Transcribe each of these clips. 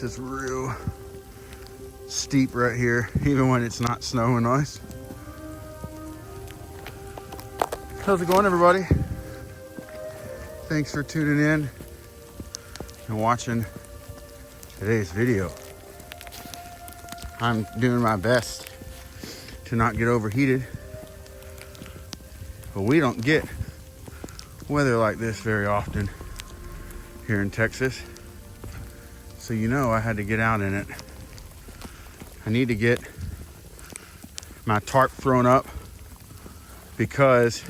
This is real steep right here, even when it's not snowing ice. How's it going, everybody? Thanks for tuning in and watching today's video. I'm doing my best to not get overheated, but we don't get weather like this very often here in Texas. So you know I had to get out in it. I need to get my tarp thrown up because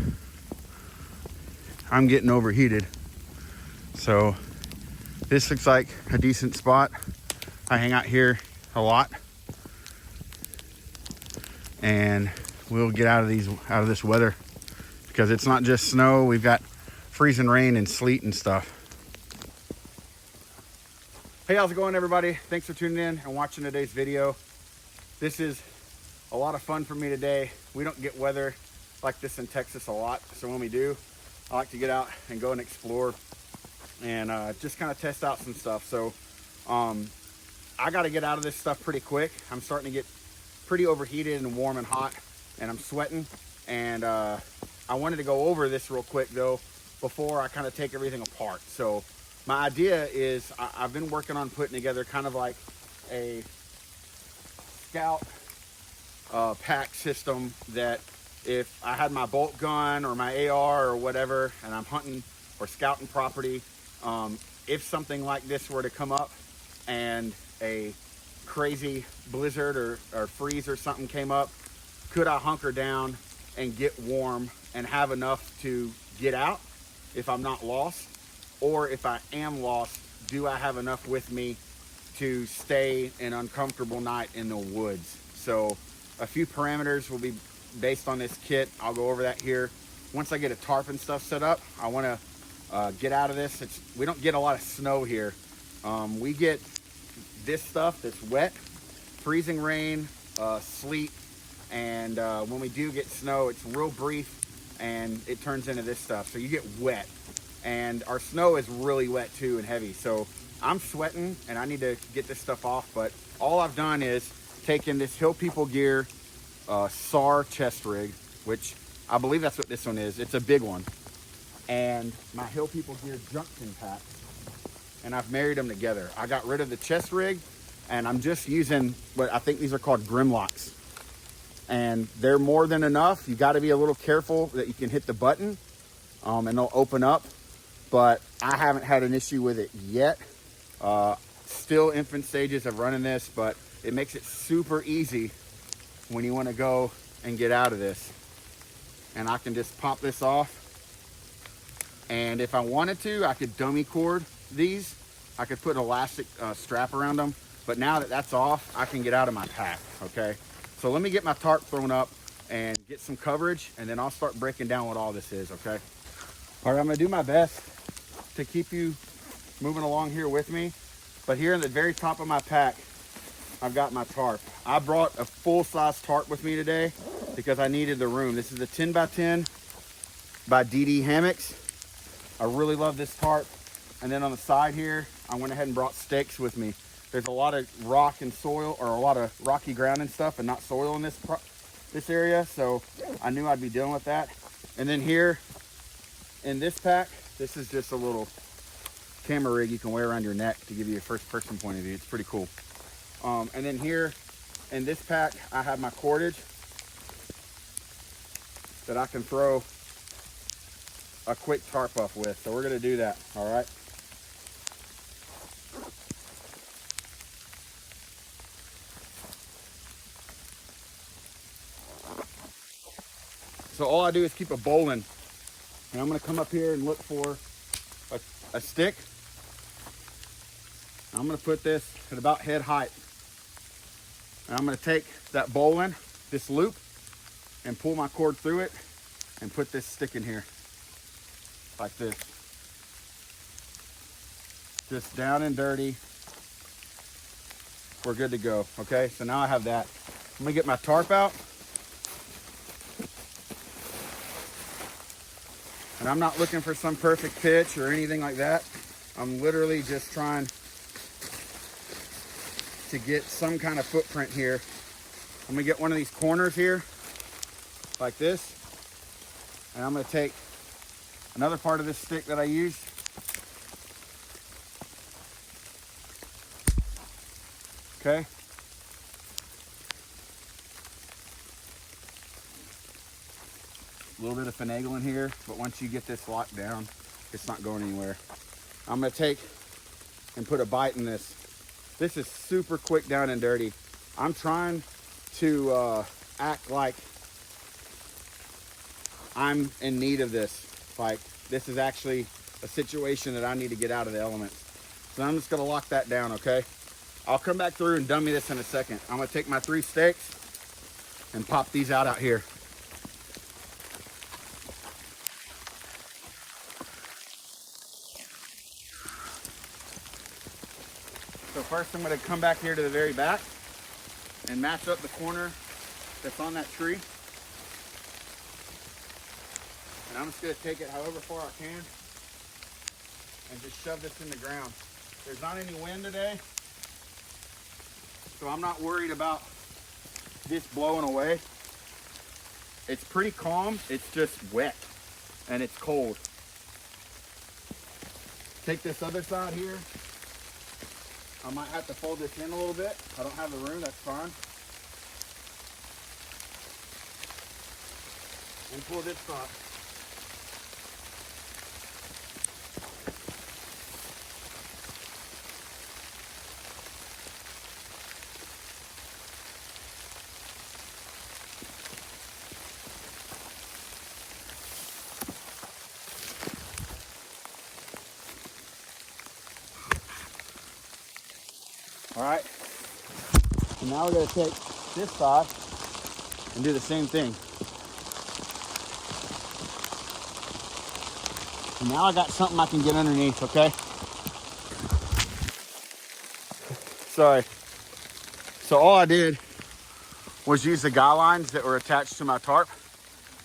I'm getting overheated. So this looks like a decent spot. I hang out here a lot, and we'll get out of this weather because it's not just snow. We've got freezing rain and sleet and stuff. Hey, how's it going, everybody? Thanks for tuning in and watching today's video. This is a lot of fun for me today. We don't get weather like this in Texas a lot, so when we do, I like to get out and go and explore and just kind of test out some stuff. So I got to get out of this stuff pretty quick. I'm starting to get pretty overheated and warm and hot, and I'm sweating. And I wanted to go over this real quick though before I kind of take everything apart. So my idea is I've been working on putting together kind of like a scout pack system that if I had my bolt gun or my AR or whatever and I'm hunting or scouting property, if something like this were to come up and a crazy blizzard or freeze or something came up, could I hunker down and get warm and have enough to get out if I'm not lost? Or if I am lost, do I have enough with me to stay an uncomfortable night in the woods? So a few parameters will be based on this kit. I'll go over that here. Once I get a tarp and stuff set up, I want to get out of this. We don't get a lot of snow here. We get this stuff that's wet, freezing rain, sleet, and when we do get snow, it's real brief and it turns into this stuff. So you get wet, and our snow is really wet too and heavy. So I'm sweating and I need to get this stuff off, but all I've done is taken this Hill People Gear SAR chest rig, which I believe that's what this one is. It's a big one. And my Hill People Gear junction pack, and I've married them together. I got rid of the chest rig and I'm just using what I think these are called Grimlocks. And they're more than enough. You got to be a little careful that you can hit the button and they'll open up. But I haven't had an issue with it yet. Still infant stages of running this, but it makes it super easy when you want to go and get out of this. And I can just pop this off. And if I wanted to, I could dummy cord these. I could put an elastic strap around them. But now that that's off, I can get out of my pack, okay? So let me get my tarp thrown up and get some coverage, and then I'll start breaking down what all this is, okay? All right, I'm gonna do my best to keep you moving along here with me. But here in the very top of my pack, I've got my tarp. I brought a full-size tarp with me today because I needed the room. This is a 10 by 10 by DD Hammocks. I really love this tarp. And then on the side here, I went ahead and brought stakes with me. There's a lot of rock and soil, or a lot of rocky ground and stuff, and not soil in this area, so I knew I'd be dealing with that. And then here in this pack, this is just a little camera rig you can wear around your neck to give you a first-person point of view. It's pretty cool. And then here in this pack, I have my cordage that I can throw a quick tarp up with. So we're gonna do that, all right? So all I do is keep a bowline, and I'm gonna come up here and look for a stick. I'm gonna put this at about head height. And I'm gonna take that bowline, this loop, and pull my cord through it and put this stick in here, like this. Just down and dirty. We're good to go, okay? So now I have that. I'm gonna get my tarp out. And I'm not looking for some perfect pitch or anything like that. I'm literally just trying to get some kind of footprint here. I'm gonna get one of these corners here, like this. And I'm gonna take another part of this stick that I used. Okay. A little bit of finagling here, but once you get this locked down, it's not going anywhere. I'm gonna take and put a bite in this. This is super quick down and dirty. I'm trying to act like I'm in need of this. Like this is actually a situation that I need to get out of the elements. So I'm just gonna lock that down, okay? I'll come back through and dummy this in a second. I'm gonna take my 3 stakes and pop these out here. So first I'm gonna come back here to the very back and match up the corner that's on that tree. And I'm just gonna take it however far I can and just shove this in the ground. There's not any wind today, so I'm not worried about this blowing away. It's pretty calm, it's just wet and it's cold. Take this other side here. I might have to fold this in a little bit. I don't have the room, that's fine. And pull this up. All right, and now we're gonna take this side and do the same thing. And now I got something I can get underneath, okay? Sorry. So all I did was use the guy lines that were attached to my tarp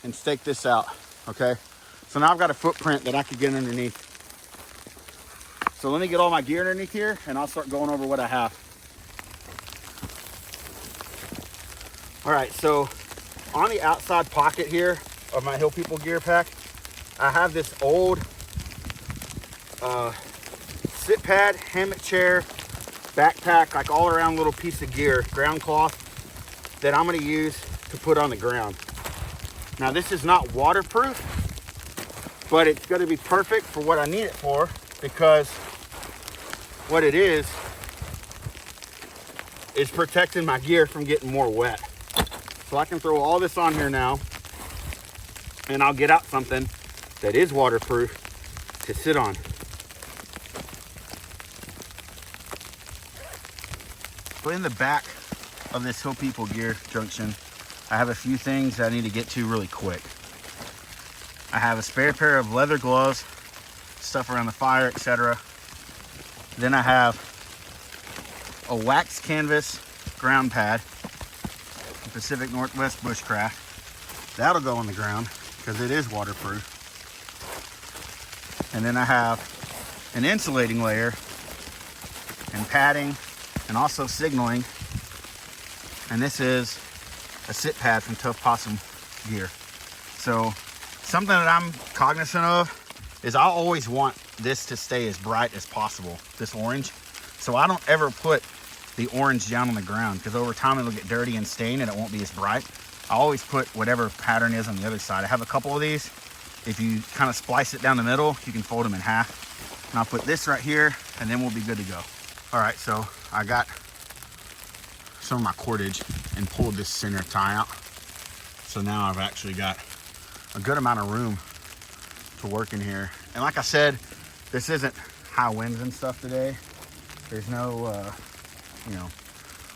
and stake this out, okay? So now I've got a footprint that I could get underneath. So let me get all my gear underneath here and I'll start going over what I have. All right, so on the outside pocket here of my Hill People gear pack, I have this old sit pad, hammock chair, backpack, like all around little piece of gear, ground cloth, that I'm gonna use to put on the ground. Now this is not waterproof, but it's gonna be perfect for what I need it for, because what it is protecting my gear from getting more wet. So I can throw all this on here now and I'll get out something that is waterproof to sit on. So in the back of this Hill People gear junction, I have a few things that I need to get to really quick. I have a spare pair of leather gloves, stuff around the fire, etc. Then I have a wax canvas ground pad, Pacific Northwest Bushcraft. That'll go on the ground because it is waterproof. And then I have an insulating layer and padding and also signaling. And this is a sit pad from Tough Possum gear. So something that I'm cognizant of is I always want this to stay as bright as possible, this orange. So I don't ever put the orange down on the ground because over time it'll get dirty and stained and it won't be as bright. I always put whatever pattern is on the other side. I have a couple of these. If you kind of splice it down the middle, you can fold them in half. And I'll put this right here and then we'll be good to go. All right, so I got some of my cordage and pulled this center tie out. So now I've actually got a good amount of room to work in here. And like I said, this isn't high winds and stuff today. There's no,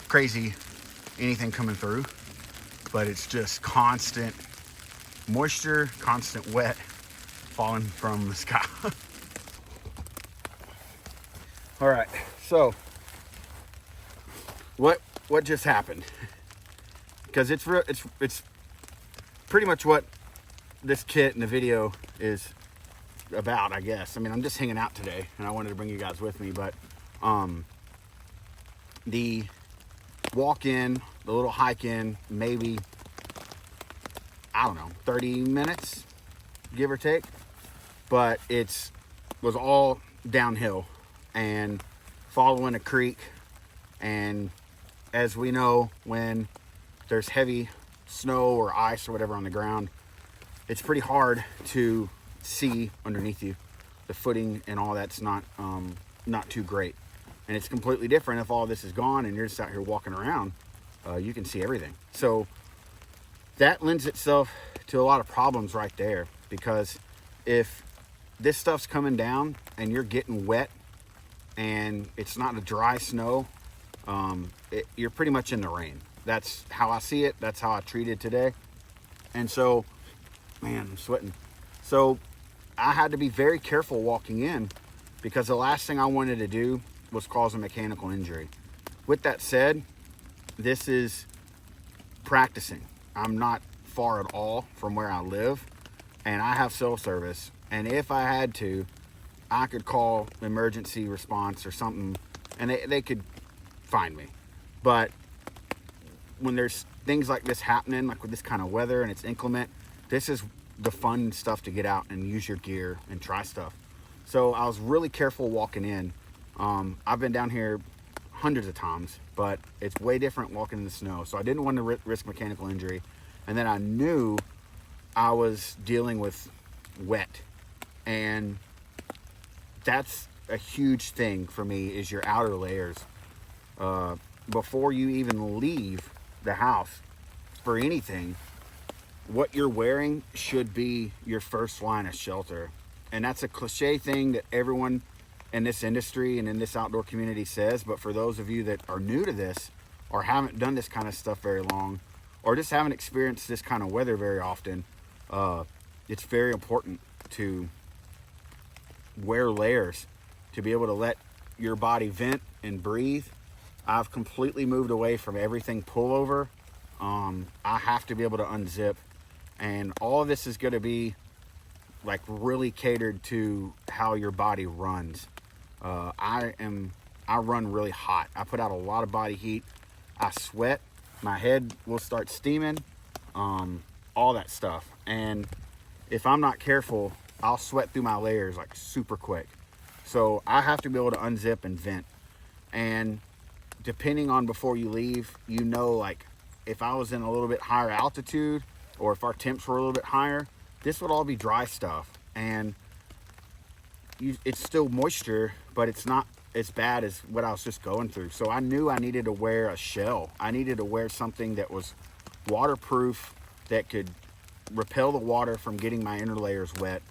crazy anything coming through, but it's just constant moisture, constant wet falling from the sky. All right, so what just happened? Because it's pretty much what this kit and the video is about, I guess. I mean, I'm just hanging out today and I wanted to bring you guys with me, but the walk in, the little hike in, maybe, I don't know, 30 minutes, give or take. But was all downhill and following a creek. And as we know, when there's heavy snow or ice or whatever on the ground, it's pretty hard to see underneath you. The footing and all that's not too great. And it's completely different if all this is gone and you're just out here walking around. You can see everything. So that lends itself to a lot of problems right there, because if this stuff's coming down and you're getting wet and it's not a dry snow, you're pretty much in the rain. That's how I see it. That's how I treat it today. And so, man, I'm sweating. So I had to be very careful walking in, because the last thing I wanted to do was cause a mechanical injury. With that said, this is practicing. I'm not far at all from where I live, and I have cell service. And if I had to, I could call emergency response or something, and they could find me. But when there's things like this happening, like with this kind of weather and it's inclement, this is the fun stuff to get out and use your gear and try stuff. So I was really careful walking in. I've been down here hundreds of times, but it's way different walking in the snow. So I didn't want to risk mechanical injury. And then I knew I was dealing with wet, and that's a huge thing for me, is your outer layers. Before you even leave the house for anything, what you're wearing should be your first line of shelter. And that's a cliche thing that everyone in this industry and in this outdoor community says, but for those of you that are new to this or haven't done this kind of stuff very long, or just haven't experienced this kind of weather very often, it's very important to wear layers to be able to let your body vent and breathe. I've completely moved away from everything pullover. I have to be able to unzip, and all of this is going to be like really catered to how your body runs. I run really hot. I put out a lot of body heat. I sweat. My head will start steaming, all that stuff. And if I'm not careful, I'll sweat through my layers like super quick. So I have to be able to unzip and vent. And depending on before you leave, you know, like if I was in a little bit higher altitude, or if our temps were a little bit higher, this would all be dry stuff. And it's still moisture, but it's not as bad as what I was just going through. So I knew I needed to wear a shell. I needed to wear something that was waterproof, that could repel the water from getting my inner layers wet.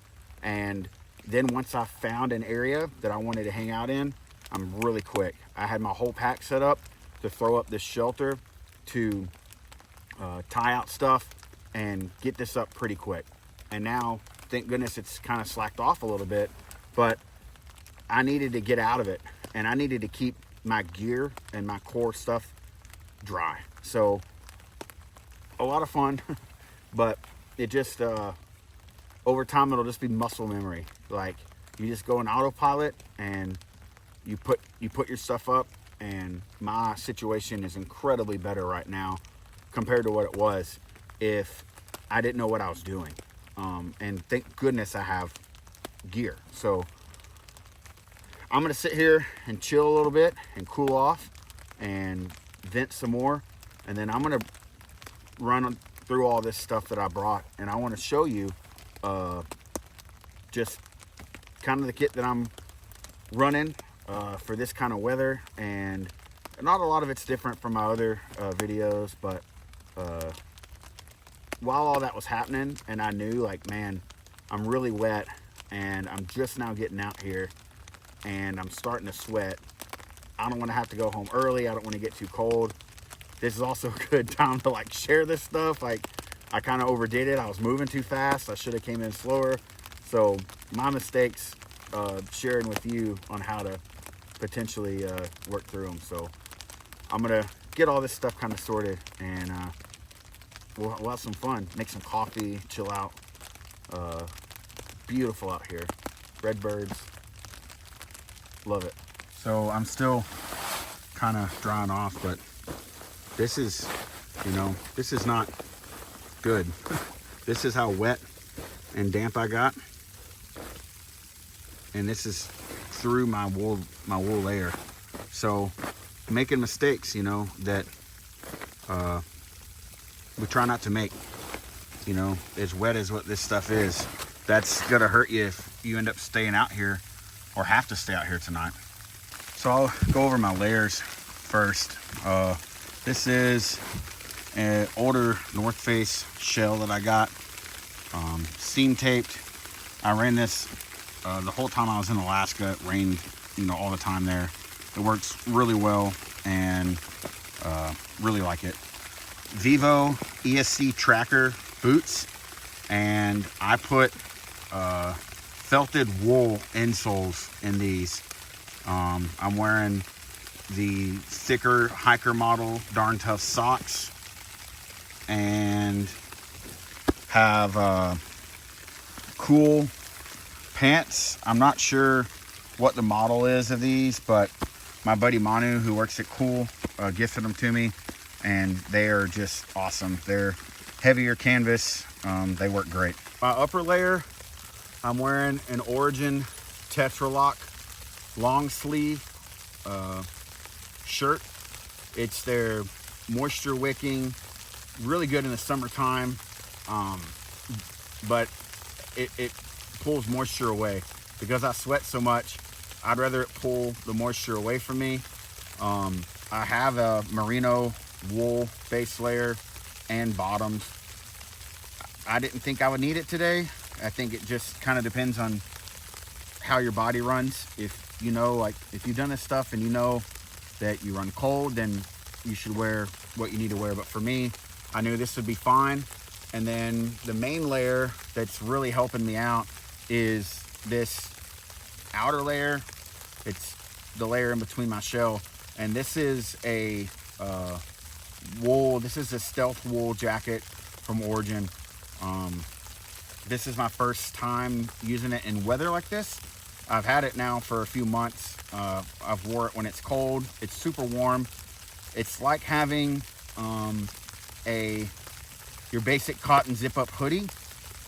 And then once I found an area that I wanted to hang out in, I'm really quick. I had my whole pack set up to throw up this shelter, to tie out stuff and get this up pretty quick. And now, thank goodness, it's kind of slacked off a little bit, but I needed to get out of it, and I needed to keep my gear and my core stuff dry. So a lot of fun, but it just over time it'll just be muscle memory. Like, you just go in autopilot and you put your stuff up, and my situation is incredibly better right now compared to what it was if I didn't know what I was doing. And thank goodness I have gear. So I'm gonna sit here and chill a little bit and cool off and vent some more, and then I'm gonna run through all this stuff that I brought, and I want to show you just kind of the kit that I'm running for this kind of weather. And not a lot of it's different from my other videos, but while all that was happening, and I knew, like, man, I'm really wet and I'm just now getting out here and I'm starting to sweat. I don't want to have to go home early. I don't want to get too cold. This is also a good time to like share this stuff. Like, I kind of overdid it. I was moving too fast. I should have came in slower. So my mistakes, sharing with you on how to potentially work through them. So I'm gonna get all this stuff kind of sorted, and we'll have some fun. Make some coffee, chill out. Beautiful out here. Redbirds, love it. So I'm still kind of drying off, but this is, you know, this is not good. This is how wet and damp I got. And this is through my wool layer. So making mistakes, you know, that we try not to make. You know, as wet as what this stuff is, that's gonna hurt you if you end up staying out here or have to stay out here tonight. So I'll go over my layers first. This is an older North Face shell that I got, seam taped. I ran this the whole time I was in Alaska. It rained, you know, all the time there. It works really well, and really like it. Vivo ESC Tracker boots, and I put felted wool insoles in these. I'm wearing the thicker hiker model Darn Tough socks, and have cool pants. I'm not sure what the model is of these, but my buddy Manu, who works at Cool, gifted them to me, and they are just awesome. They're heavier canvas. They work great. My upper layer, I'm wearing an Origin Tetralock long sleeve shirt. It's their moisture wicking, really good in the summertime, but it pulls moisture away. Because I sweat so much, I'd rather it pull the moisture away from me. I have a merino wool base layer and bottoms. I didn't think I would need it today. I think it just kind of depends on how your body runs. If you know, like if you've done this stuff and you know that you run cold, then you should wear what you need to wear. But for me, I knew this would be fine. And then the main layer that's really helping me out is this outer layer. It's the layer in between my shell, and this is a wool. This is a stealth wool jacket from Origin. This is my first time using it in weather like this. I've had it now for a few months. I've wore it when it's cold. It's super warm. It's like having your basic cotton zip-up hoodie,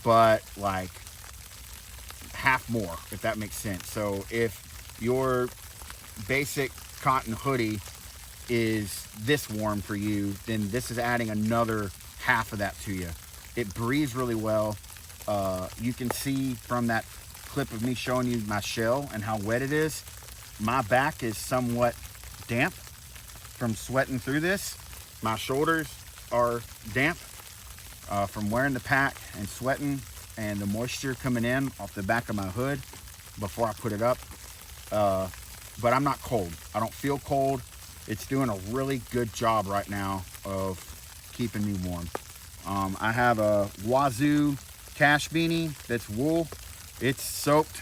but like half more, if that makes sense. So if your basic cotton hoodie is this warm for you, then this is adding another half of that to you. It breathes really well. You can see from that clip of me showing you my shell and how wet it is, my back is somewhat damp from sweating through this. My shoulders are damp from wearing the pack and sweating, and the moisture coming in off the back of my hood before I put it up. But I'm not cold. I don't feel cold. It's doing a really good job right now of keeping me warm. I have a Wazoo cash beanie that's wool. It's soaked,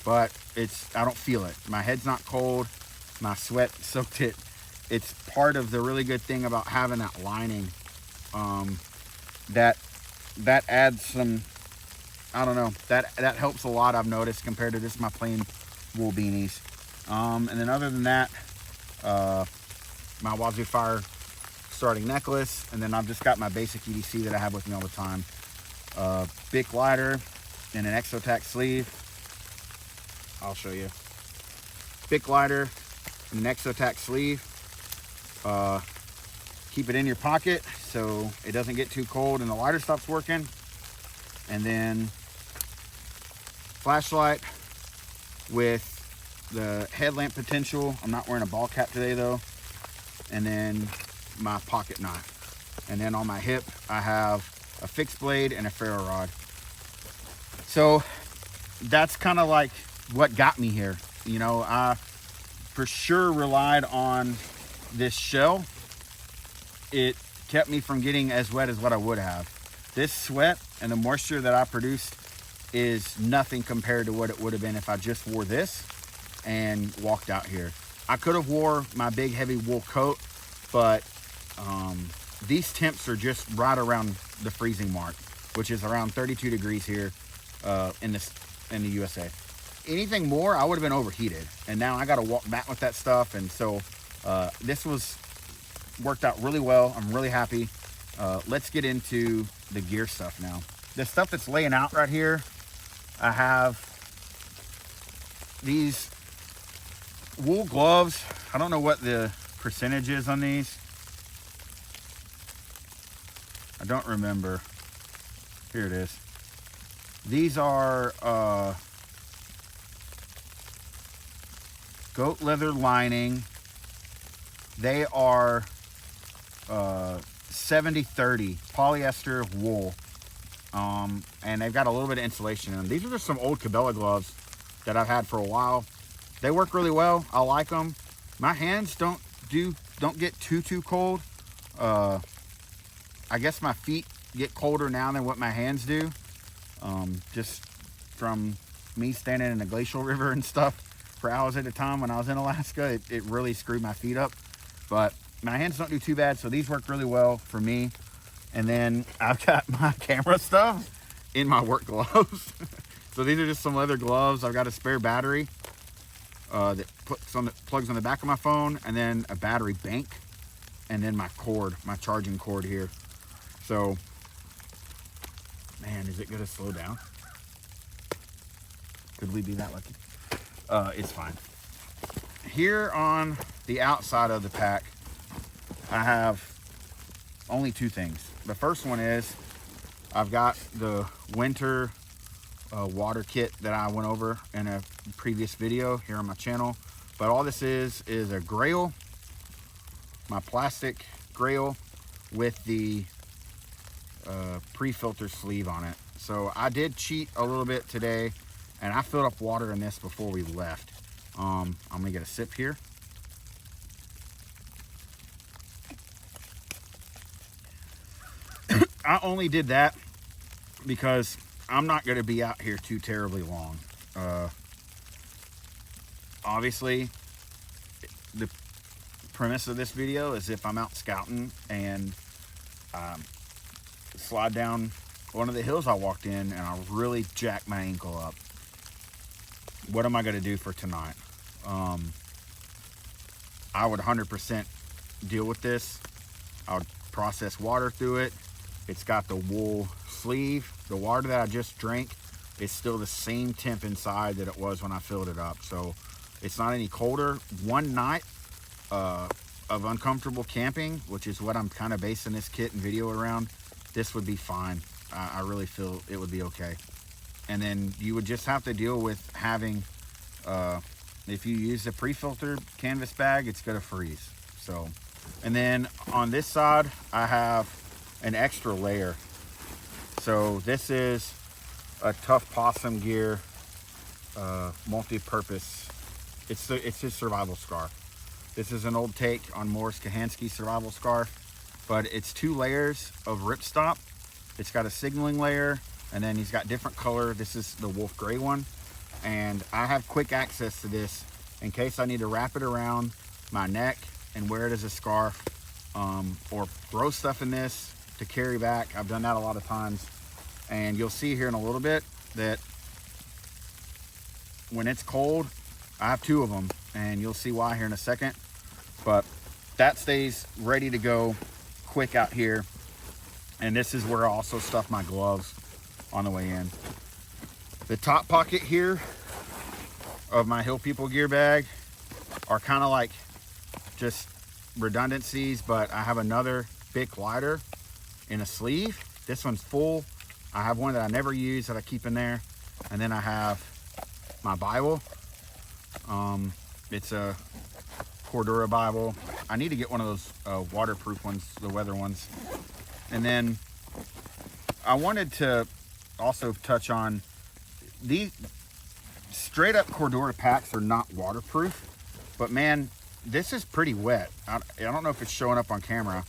but I don't feel it. My head's not cold. My sweat soaked it. It's part of the really good thing about having that lining. That adds some, I don't know, that helps a lot, I've noticed, compared to just my plain wool beanies. And then other than that, my Wazoo Fire starting necklace, and then I've just got my basic EDC that I have with me all the time. Bic lighter and an Exotac sleeve. I'll show you. Bic lighter and an Exotac sleeve. Keep it in your pocket so it doesn't get too cold and the lighter stops working. And then flashlight with the headlamp potential. I'm not wearing a ball cap today though. And then my pocket knife. And then on my hip, I have a fixed blade and a ferro rod. So that's kind of like what got me here. You know, I for sure relied on this shell. It kept me from getting as wet as what I would have. This sweat and the moisture that I produced is nothing compared to what it would have been if I just wore this and walked out here. I could have wore my big heavy wool coat, but these temps are just right around the freezing mark, which is around 32 degrees here in the USA. Anything more, I would have been overheated, and now I got to walk back with that stuff. And so this was worked out really well. I'm really happy. Let's get into the gear stuff now. The stuff that's laying out right here, I have these wool gloves. I don't know what the percentage is on these. I don't remember. Here it is. These are goat leather lining. They are 70-30 polyester wool. And they've got a little bit of insulation in them. These are just some old Cabela gloves that I've had for a while. They work really well. I like them. My hands don't get too cold. I guess my feet get colder now than what my hands do. Just from me standing in the glacial river and stuff for hours at a time when I was in Alaska, it really screwed my feet up. But my hands don't do too bad, so these work really well for me. And then I've got my camera stuff in my work gloves. So these are just some leather gloves. I've got a spare battery that plugs on the back of my phone, and then a battery bank, and then my cord, my charging cord here. So, man, is it gonna slow down? Could we be that lucky? It's fine. Here on the outside of the pack, I have only two things. The first one is I've got the winter water kit that I went over in a previous video here on my channel. But all this is a grail, my plastic grail with the pre-filter sleeve on it. So I did cheat a little bit today, and I filled up water in this before we left. I'm gonna get a sip here. I only did that because I'm not going to be out here too terribly long. Obviously, the premise of this video is if I'm out scouting and slide down one of the hills I walked in and I really jack my ankle up, what am I going to do for tonight? I would 100% deal with this. I would process water through it. It's got the wool sleeve. The water that I just drank is still the same temp inside that it was when I filled it up. So it's not any colder. One night of uncomfortable camping, which is what I'm kind of basing this kit and video around, this would be fine. I really feel it would be okay. And then you would just have to deal with having, if you use the pre-filtered canvas bag, it's gonna freeze. So, and then on this side, I have an extra layer. So this is a Tough Possum Gear multi-purpose. It's his survival scarf. This is an old take on Morris Kahansky's survival scarf, but it's 2 layers of ripstop. It's got a signaling layer, and then he's got different color. This is the wolf gray one, and I have quick access to this in case I need to wrap it around my neck and wear it as a scarf, or throw stuff in this to carry back. I've done that a lot of times, and you'll see here in a little bit that when it's cold, I have 2 of them, and you'll see why here in a second. But that stays ready to go quick out here, and this is where I also stuff my gloves on the way in. The top pocket here of my Hill People gear bag are kind of like just redundancies, but I have another Bic lighter in a sleeve. This one's full. I have one that I never use that I keep in there, and then I have my Bible. It's a Cordura Bible. I need to get one of those waterproof ones, the weather ones. And then I wanted to also touch on these straight up Cordura packs are not waterproof, but man, this is pretty wet. I don't know if it's showing up on camera,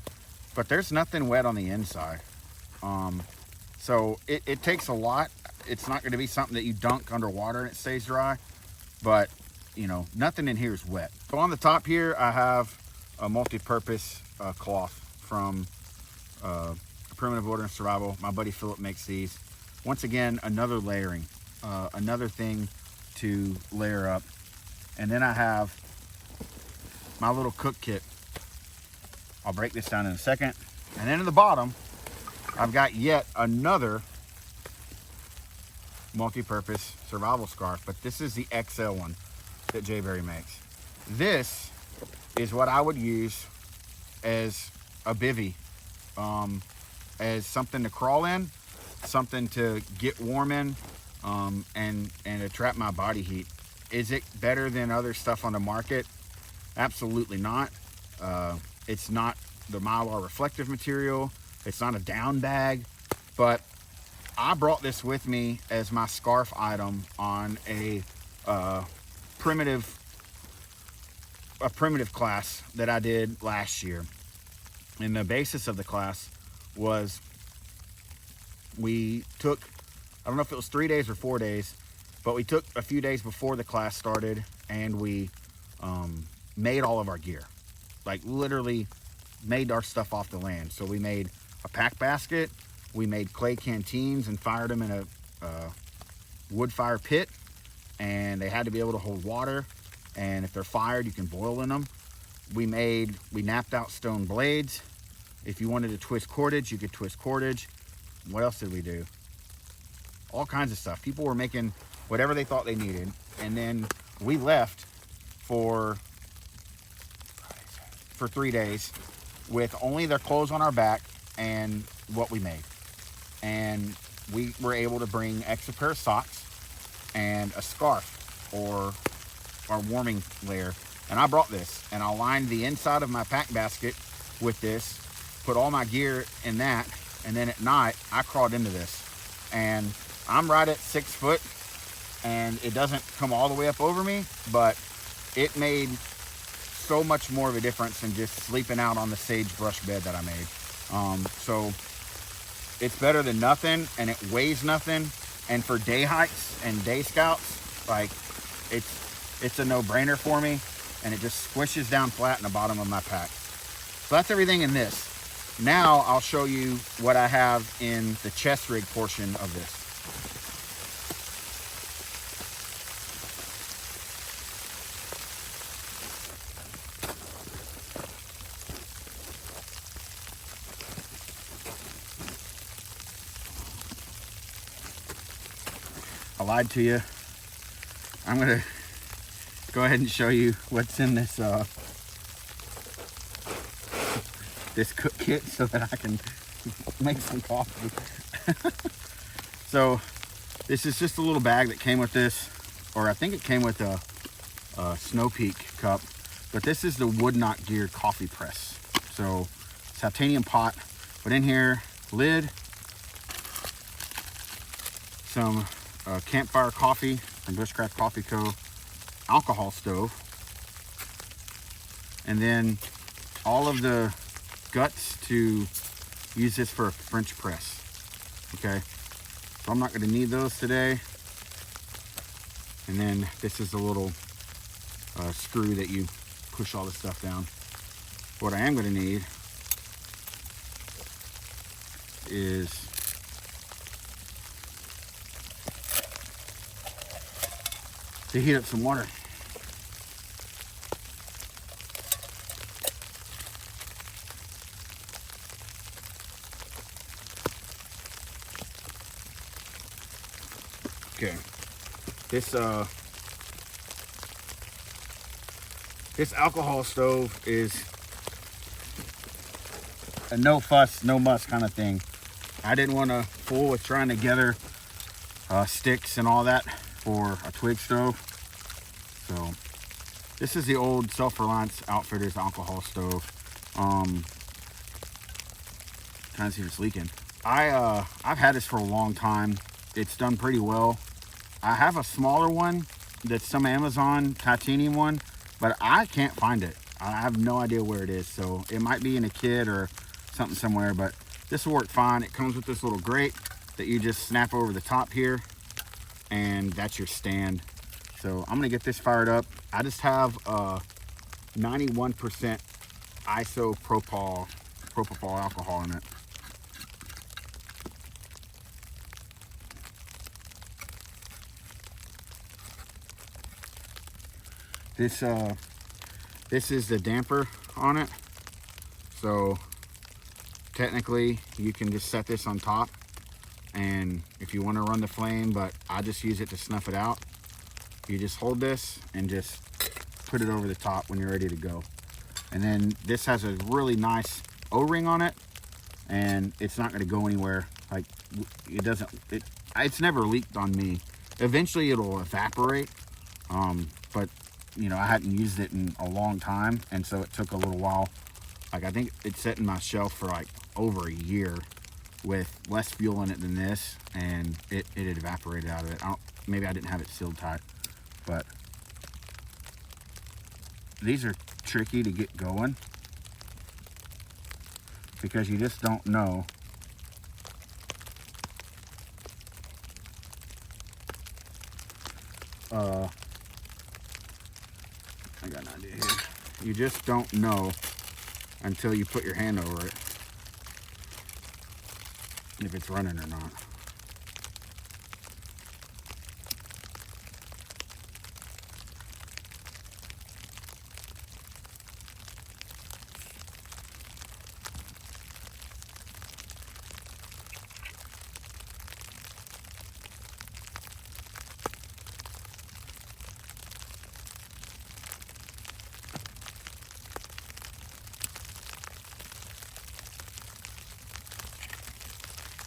but there's nothing wet on the inside. So it takes a lot. It's not going to be something that you dunk underwater and it stays dry, but you know, nothing in here is wet. So on the top here, I have a multi-purpose cloth from Primitive Wilderness Survival. My buddy Philip makes these. Once again, another layering, another thing to layer up. And then I have my little cook kit I'll break this down in a second. And then in the bottom, I've got yet another multi-purpose survival scarf, but this is the XL one that Jayberry makes. This is what I would use as a bivvy, as something to crawl in, something to get warm in, and to trap my body heat. Is it better than other stuff on the market? Absolutely not. It's not the Mylar reflective material. It's not a down bag, but I brought this with me as my scarf item on a primitive class that I did last year. And the basis of the class was we took, I don't know if it was 3 days or 4 days, but we took a few days before the class started and we made all of our gear. Like literally made our stuff off the land. So we made a pack basket, we made clay canteens and fired them in a wood fire pit, and they had to be able to hold water, and if they're fired you can boil in them. We napped out stone blades. If you wanted to twist cordage, you could twist cordage. What else did we do? All kinds of stuff. People were making whatever they thought they needed, and then we left for 3 days with only their clothes on our back and what we made. And we were able to bring extra pair of socks and a scarf or our warming layer. And I brought this, and I lined the inside of my pack basket with this, put all my gear in that, and then at night I crawled into this. And I'm right at 6 foot, and it doesn't come all the way up over me, but it made so much more of a difference than just sleeping out on the sagebrush bed that I made. So it's better than nothing, and it weighs nothing. And for day hikes and day scouts, like it's a no-brainer for me, and it just squishes down flat in the bottom of my pack. So that's everything in this. Now I'll show you what I have in the chest rig portion of this. I lied to you. I'm gonna go ahead and show you what's in this this cook kit so that I can make some coffee. So this is just a little bag that came with this, or I think it came with a Snow Peak cup, but this is the Wood Not Gear coffee press. So titanium pot, put in here, lid, some campfire coffee from Bushcraft Coffee Co., alcohol stove, and then all of the guts to use this for a French press. Okay, so I'm not going to need those today. And then this is a little screw that you push all this stuff down. What I am going to need is to heat up some water. Okay, this alcohol stove is a no fuss, no muss kind of thing. I didn't want to fool with trying to gather sticks and all that for a twig stove. So this is the old Self-Reliance Outfitters alcohol stove. Trying to see if it's leaking. I've had this for a long time. It's done pretty well. I have a smaller one that's some Amazon titanium one, but I can't find it. I have no idea where it is, so it might be in a kit or something somewhere, but this will work fine. It comes with this little grate that you just snap over the top here, and that's your stand. So I'm gonna get this fired up. I just have 91% isopropyl alcohol in it. This is the damper on it. So technically you can just set this on top, and if you want to run the flame, but I just use it to snuff it out, you just hold this and just put it over the top when you're ready to go. And then this has a really nice O-ring on it, and it's not going to go anywhere. Like, it's never leaked on me. Eventually it'll evaporate, but you know, I hadn't used it in a long time, and so it took a little while. Like, I think it sat in my shelf for like over a year with less fuel in it than this, and it had evaporated out of it. Maybe I didn't have it sealed tight, but these are tricky to get going because you just don't know. I got an idea here. You just don't know until you put your hand over it if it's running or not.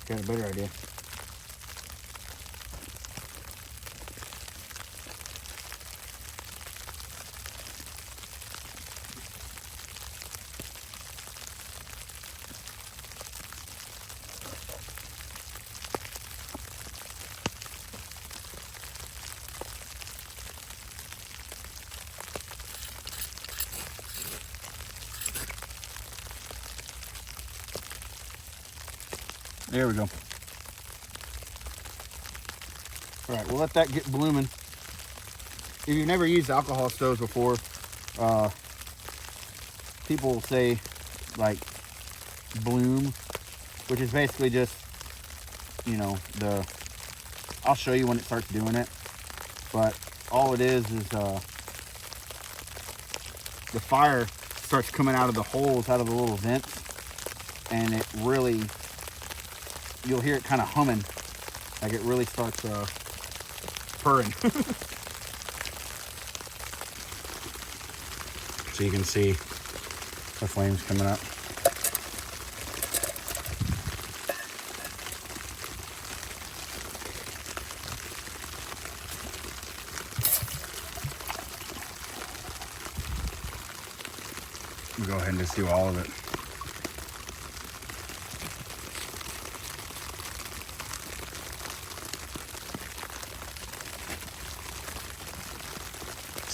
Got a better idea. There we go. All right, we'll let that get blooming. If you've never used alcohol stoves before, people will say like bloom, which is basically just, you know, I'll show you when it starts doing it, but all it is the fire starts coming out of the holes, out of the little vents, and it really, you'll hear it kind of humming, like it really starts purring. So you can see the flames coming up. We'll go ahead and just do all of it.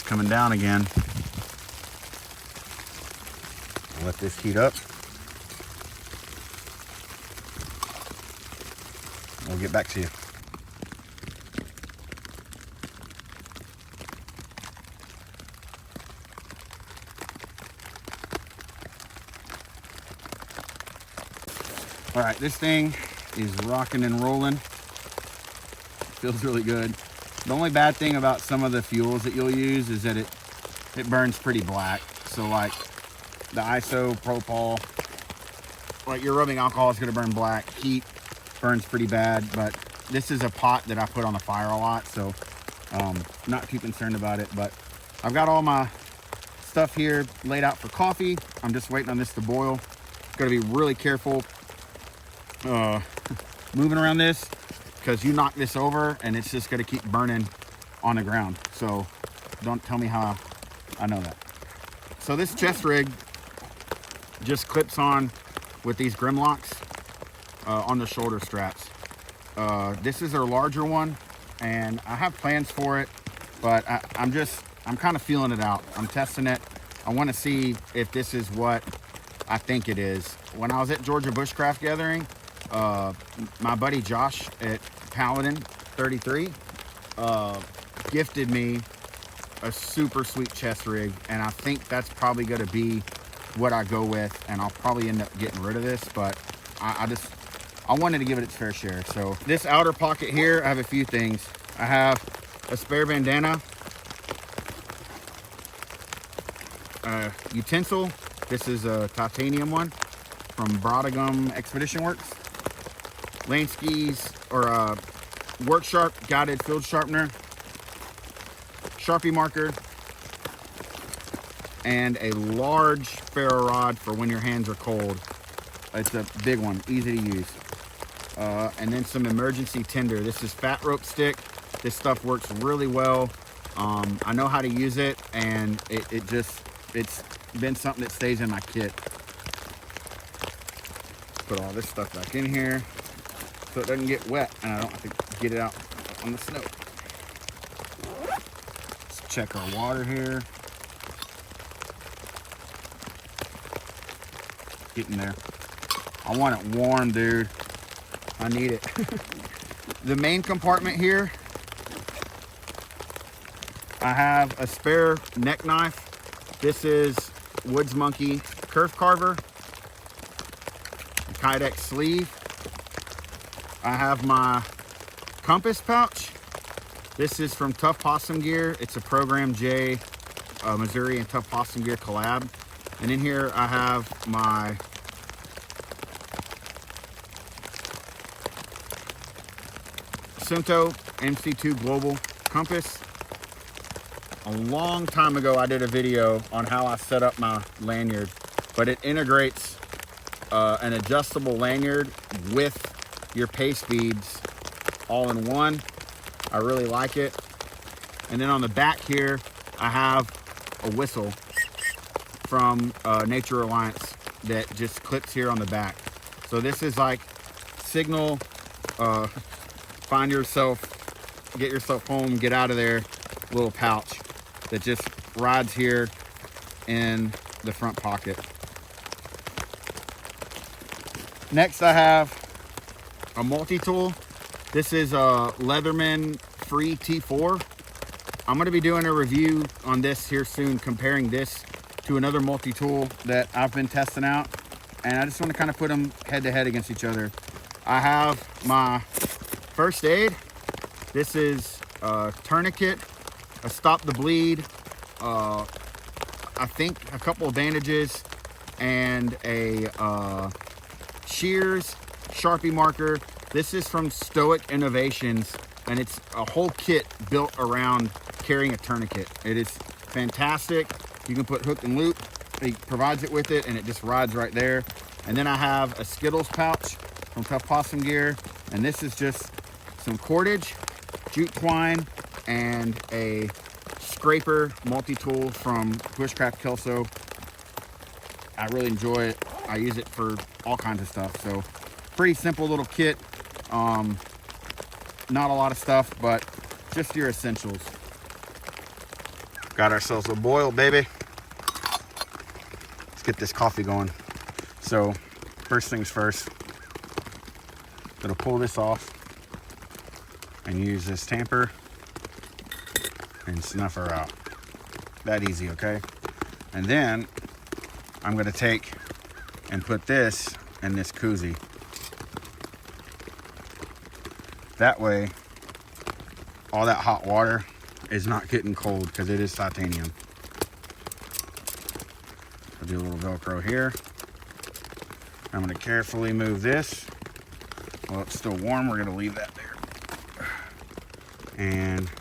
Coming down again. I'll let this heat up. We'll get back to you. All right, this thing is rocking and rolling. Feels really good. The only bad thing about some of the fuels that you'll use is that it burns pretty black. So like the isopropyl, like your rubbing alcohol is going to burn black. Heat burns pretty bad, but this is a pot that I put on the fire a lot, so not too concerned about it. But I've got all my stuff here laid out for coffee. I'm just waiting on this to boil. Got to be really careful moving around this, because you knock this over and it's just going to keep burning on the ground. So don't tell me how I know that. So this chest rig just clips on with these Grimlocks on the shoulder straps. This is our larger one, and I have plans for it, but I'm kind of feeling it out. I'm testing it. I want to see if this is what I think it is. When I was at Georgia Bushcraft Gathering, my buddy Josh at Paladin 33 gifted me a super sweet chest rig, and I think that's probably going to be what I go with, and I'll probably end up getting rid of this, but I wanted to give it its fair share. So this outer pocket here, I have a few things. I have a spare bandana, utensil. This is a titanium one. from Brodagum Expedition Works. Lane skis, or Work Sharp guided field sharpener, Sharpie marker, and a large ferro rod for when your hands are cold. It's a big one, easy to use. And then some emergency tinder. This is fat rope stick. This stuff works really well. I know how to use it, and it's been something that stays in my kit. Put all this stuff back in here so it doesn't get wet and I don't have to get it out on the snow. Let's check our water here. Getting there. I want it warm, dude. I need it. The main compartment here, I have a spare neck knife. This is Woods Monkey Curve Carver, Kydex sleeve. I have my compass pouch. This is from Tough Possum Gear. It's a Program J Missouri and Tough Possum Gear collab. And in here I have my Sunto MC2 Global compass. A long time ago I did a video on how I set up my lanyard, but it integrates an adjustable lanyard with your pace beads all in one. I really like it. And then on the back here I have a whistle from Nature Alliance that just clips here on the back. So this is like signal, find yourself, get yourself home, get out of there, little pouch that just rides here in the front pocket. Next I have a multi-tool. This is a Leatherman Free T4. I'm going to be doing a review on this here soon, comparing this to another multi-tool that I've been testing out, and I just want to kind of put them head to head against each other. I have my first aid. This is a tourniquet, a stop the bleed, I think a couple of bandages, and a shears, Sharpie marker. This is from Stoic Innovations, and it's a whole kit built around carrying a tourniquet. It is fantastic. You can put hook and loop. He provides it with it, and it just rides right there. And then I have a Skittles pouch from Tough Possum Gear, and this is just some cordage, jute twine, and a scraper multi-tool from Bushcraft Kelso. I really enjoy it. I use it for all kinds of stuff. So pretty simple little kit. Not a lot of stuff, but just your essentials. Got ourselves a boil, baby. Let's get this coffee going. So first things first, gonna pull this off and use this tamper and snuff her out. That easy, okay? And then I'm gonna take and put this in this koozie. That way, all that hot water is not getting cold because it is titanium. I'll do a little Velcro here. I'm gonna carefully move this. Well, it's still warm, we're gonna leave that there. And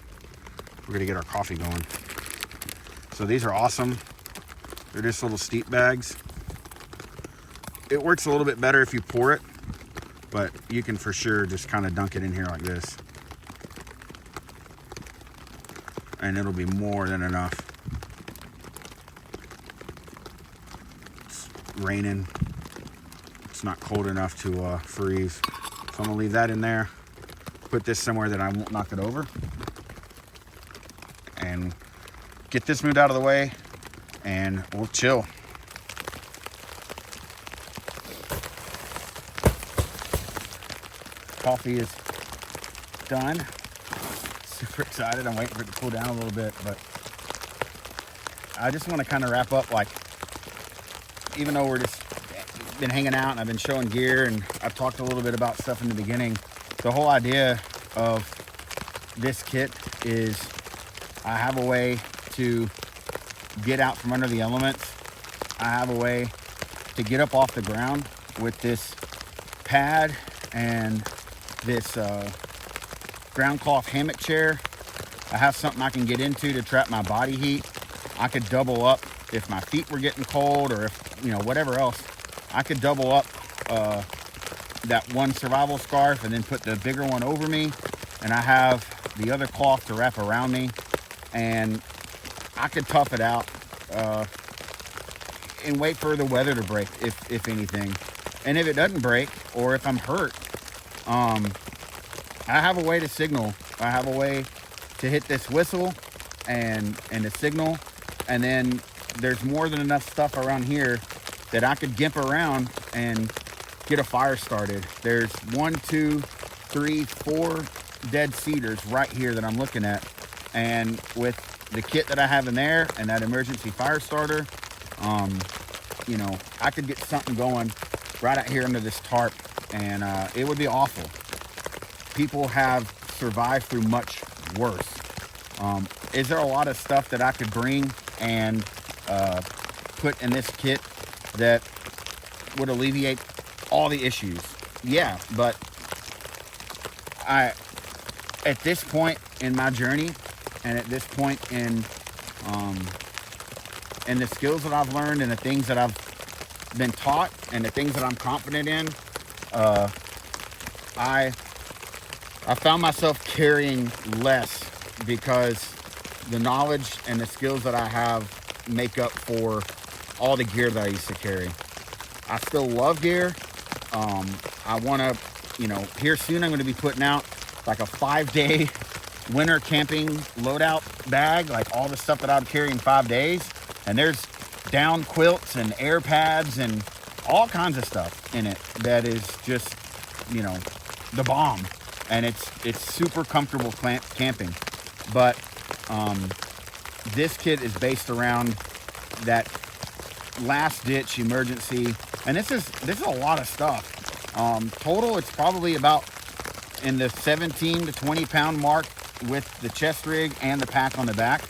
we're gonna get our coffee going. So these are awesome. They're just little steep bags. It works a little bit better if you pour it, but you can for sure just kind of dunk it in here like this. And it'll be more than enough. It's raining. It's not cold enough to freeze. So I'm gonna leave that in there. Put this somewhere that I won't knock it over. And get this moved out of the way, and we'll chill. Coffee is done. Super excited. I'm waiting for it to cool down a little bit, but I just want to kind of wrap up, like, even though we're just been hanging out and I've been showing gear and I've talked a little bit about stuff in the beginning, the whole idea of this kit is I have a way to get out from under the elements. I have a way to get up off the ground with this pad and this ground cloth hammock chair. I have something I can get into to trap my body heat. I could double up if my feet were getting cold, or if, you know, whatever else. I could double up that one survival scarf and then put the bigger one over me, and I have the other cloth to wrap around me, and I could tough it out and wait for the weather to break, if anything. And if it doesn't break, or if I'm hurt, I have a way to signal. I have a way to hit this whistle and to signal, and then there's more than enough stuff around here that I could gimp around and get a fire started. There's 1, 2, 3, 4 dead cedars right here that I'm looking at, and with the kit that I have in there and that emergency fire starter, you know, I could get something going right out here under this tarp, and it would be awful. People have survived through much worse. Is there a lot of stuff that I could bring and put in this kit that would alleviate all the issues? Yeah, but at this point in my journey, and at this point in the skills that I've learned, and the things that I've been taught, and the things that I'm confident in, I found myself carrying less, because the knowledge and the skills that I have make up for all the gear that I used to carry. I still love gear. I want to, you know, here soon I'm going to be putting out like a 5-day winter camping loadout bag, like all the stuff that I would carry in 5 days. And there's down quilts and air pads and all kinds of stuff in it that is just, you know, the bomb. And it's super comfortable camping. But this kit is based around that last ditch emergency, and this is a lot of stuff. Total, it's probably about in the 17 to 20 pound mark with the chest rig and the pack on the back,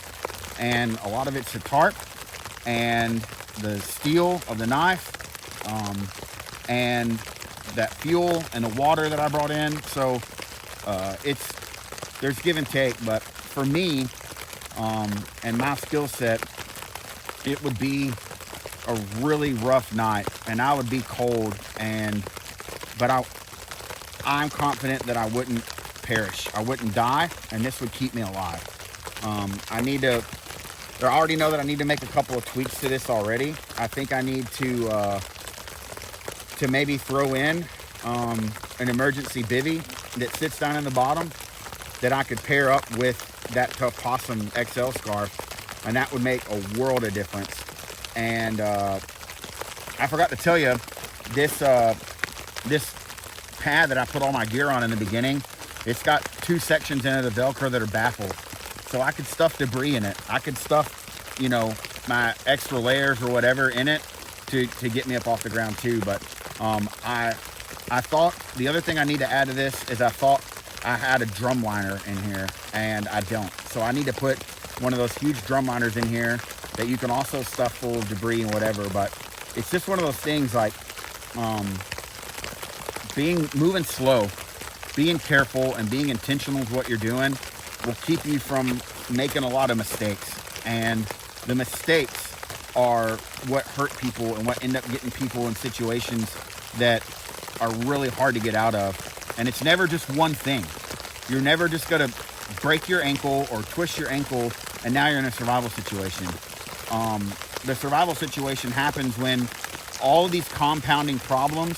and a lot of it's the tarp and the steel of the knife, and that fuel and the water that I brought in. So there's give and take, but for me and my skill set, it would be a really rough night, and I would be cold, but I'm confident that I wouldn't perish. I wouldn't die, and this would keep me alive. I already know that I need to make a couple of tweaks to this already. I think I need to maybe throw in an emergency bivvy that sits down in the bottom that I could pair up with that Tough Possum XL scarf, and that would make a world of difference. And I forgot to tell you, this pad that I put all my gear on in the beginning, it's got 2 sections in it of Velcro that are baffled. So I could stuff debris in it. I could stuff, you know, my extra layers or whatever in it to get me up off the ground too. But I thought the other thing I need to add to this is I thought I had a drum liner in here, and I don't. So I need to put one of those huge drum liners in here that you can also stuff full of debris and whatever. But it's just one of those things, like moving slow, being careful, and being intentional with what you're doing will keep you from making a lot of mistakes. And the mistakes are what hurt people and what end up getting people in situations that are really hard to get out of. And it's never just one thing. You're never just gonna break your ankle or twist your ankle and now you're in a survival situation. The survival situation happens when all of these compounding problems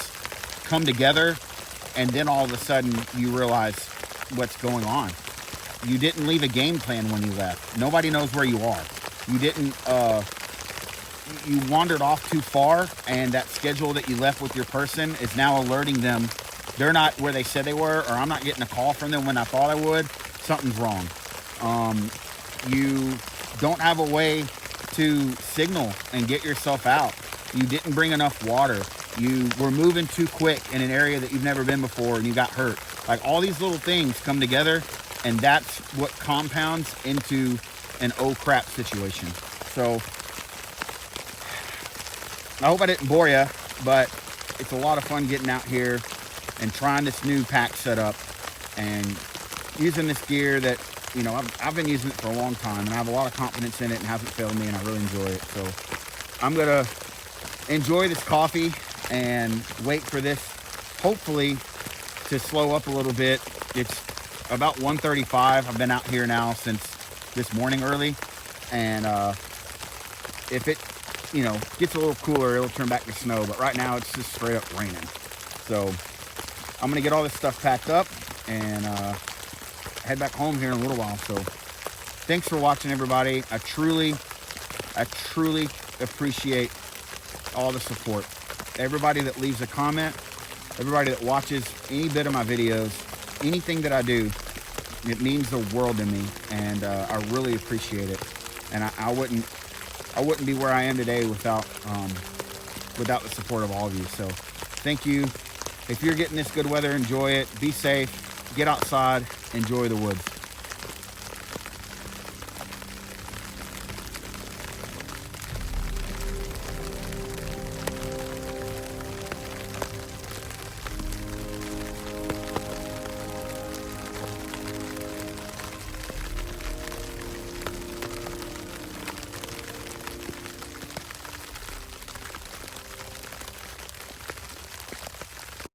come together, and then all of a sudden you realize what's going on. You didn't leave a game plan when you left. Nobody knows where you are. You didn't, you wandered off too far, and that schedule that you left with your person is now alerting them they're not where they said they were, or I'm not getting a call from them when I thought I would. Something's wrong. You don't have a way to signal and get yourself out. You didn't bring enough water. You were moving too quick in an area that you've never been before, and you got hurt. Like, all these little things come together, and that's what compounds into an oh crap situation. So I hope I didn't bore you, but it's a lot of fun getting out here and trying this new pack setup and using this gear that, you know, I've been using it for a long time, and I have a lot of confidence in it and it hasn't failed me, and I really enjoy it. So I'm gonna enjoy this coffee and wait for this, hopefully, to slow up a little bit. It's about 1:35. I've been out here now since this morning early, and if it, you know, gets a little cooler, it'll turn back to snow, but right now it's just straight up raining. So I'm gonna get all this stuff packed up and head back home here in a little while. So thanks for watching, everybody. I truly appreciate all the support. Everybody that leaves a comment, everybody that watches any bit of my videos, anything that I do, it means the world to me, and I really appreciate it. And I wouldn't be where I am today without the support of all of you. So thank you. If you're getting this good weather, enjoy it. Be safe. Get outside. Enjoy the woods.